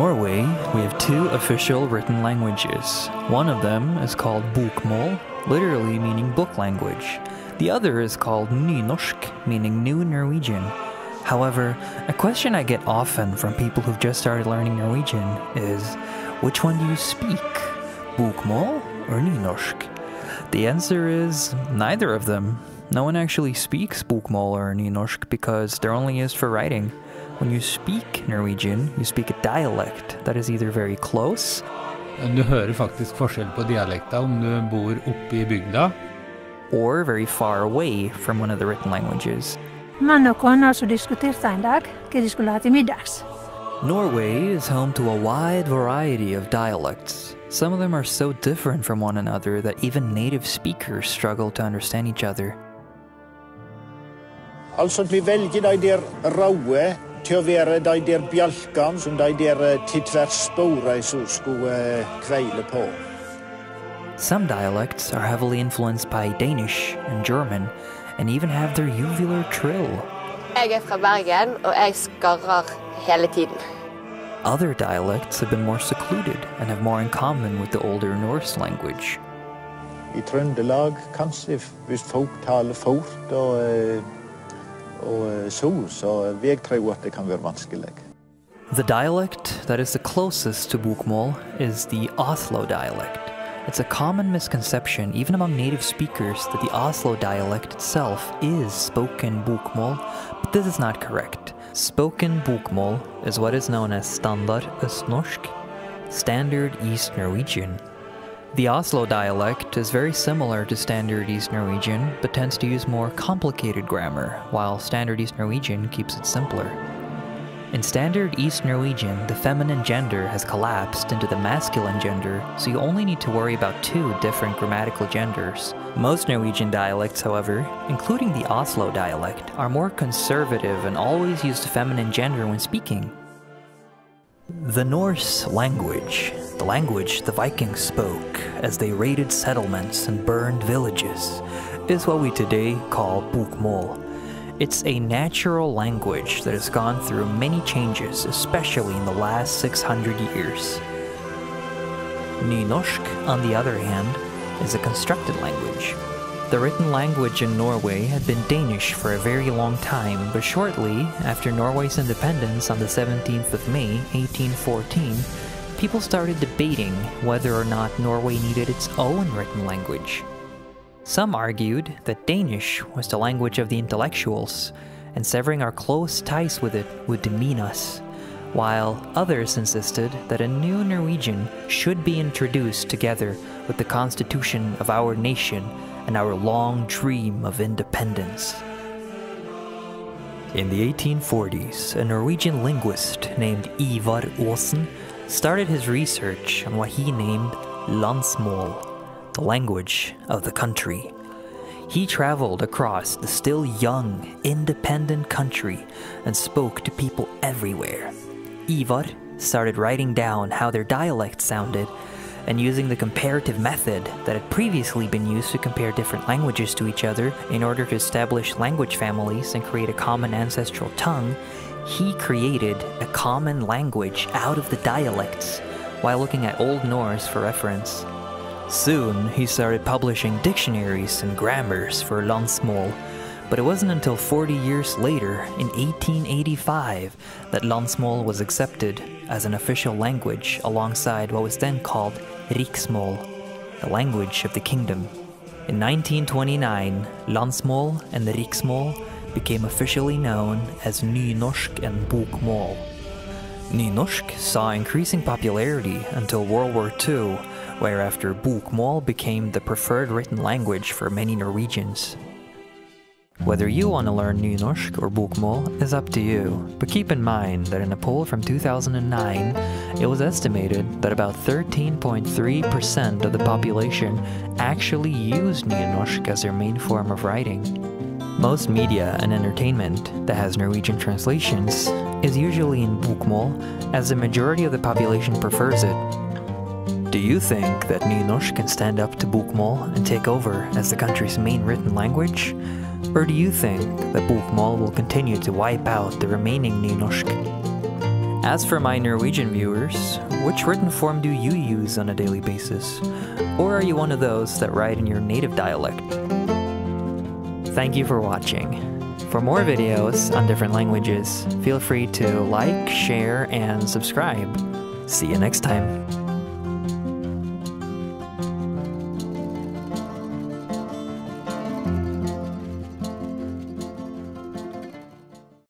Norway, we have two official written languages. One of them is called Bokmål, literally meaning book language. The other is called Nynorsk, meaning New Norwegian. However, a question I get often from people who've just started learning Norwegian is, which one do you speak? Bokmål or Nynorsk? The answer is neither of them. No one actually speaks Bokmål or Nynorsk because they're only used for writing. When you speak Norwegian, you speak a dialect that is either very close. Du hører faktisk forskjell på dialekta om du bor oppe I bygda. Or very far away from one of the written languages. Mann og kone så diskuterte en dag hva de skulle ha til middags. Norway is home to a wide variety of dialects. Some of them are so different from one another that even native speakers struggle to understand each other. Altså vi velger de der raue til å være de der bjalkene som de der tidtverkssporene som skulle kveile på. Some dialects are heavily influenced by Danish and German, and even have their uvular trill. Jeg fra Bergen, og jeg skarrer hele tiden. Other dialects have been more secluded and have more in common with the older Norse language. I Trøndelag, kanskje, hvis folk taler fort og så vil jeg tro at det kan være vanskelig. The dialect that is the closest to Bokmål is the Oslo dialect. It's a common misconception, even among native speakers, that the Oslo dialect itself is spoken Bokmål, but this is not correct. Spoken Bokmål is what is known as Standard Østnorsk, Standard East Norwegian. The Oslo dialect is very similar to Standard East Norwegian, but tends to use more complicated grammar, while Standard East Norwegian keeps it simpler. In Standard East Norwegian, the feminine gender has collapsed into the masculine gender, so you only need to worry about two different grammatical genders. Most Norwegian dialects, however, including the Oslo dialect, are more conservative and always use the feminine gender when speaking. The Norse language, the language the Vikings spoke as they raided settlements and burned villages, is what we today call Bokmål. It's a natural language that has gone through many changes, especially in the last 600 years. Nynorsk, on the other hand, is a constructed language. The written language in Norway had been Danish for a very long time, but shortly after Norway's independence on the 17th of May, 1814, people started debating whether or not Norway needed its own written language. Some argued that Danish was the language of the intellectuals, and severing our close ties with it would demean us, while others insisted that a new Norwegian should be introduced together with the constitution of our nation and our long dream of independence. In the 1840s, a Norwegian linguist named Ivar Aasen started his research on what he named landsmål, the language of the country. He traveled across the still young, independent country and spoke to people everywhere. Ivar started writing down how their dialects sounded and using the comparative method that had previously been used to compare different languages to each other in order to establish language families and create a common ancestral tongue, he created a common language out of the dialects while looking at Old Norse for reference. Soon, he started publishing dictionaries and grammars for landsmål, but it wasn't until 40 years later, in 1885, that landsmål was accepted as an official language alongside what was then called riksmål, the language of the kingdom. In 1929, landsmål and the riksmål became officially known as Nynorsk and Bokmål. Nynorsk saw increasing popularity until World War II, whereafter Bokmål became the preferred written language for many Norwegians. Whether you want to learn Nynorsk or Bokmål is up to you, but keep in mind that in a poll from 2009, it was estimated that about 13.3% of the population actually used Nynorsk as their main form of writing. Most media and entertainment that has Norwegian translations is usually in Bokmål, as the majority of the population prefers it. Do you think that Nynorsk can stand up to Bokmål and take over as the country's main written language? Or do you think that Bokmål will continue to wipe out the remaining Nynorsk? As for my Norwegian viewers, which written form do you use on a daily basis? Or are you one of those that write in your native dialect? Thank you for watching. For more videos on different languages, feel free to like, share, and subscribe. See you next time.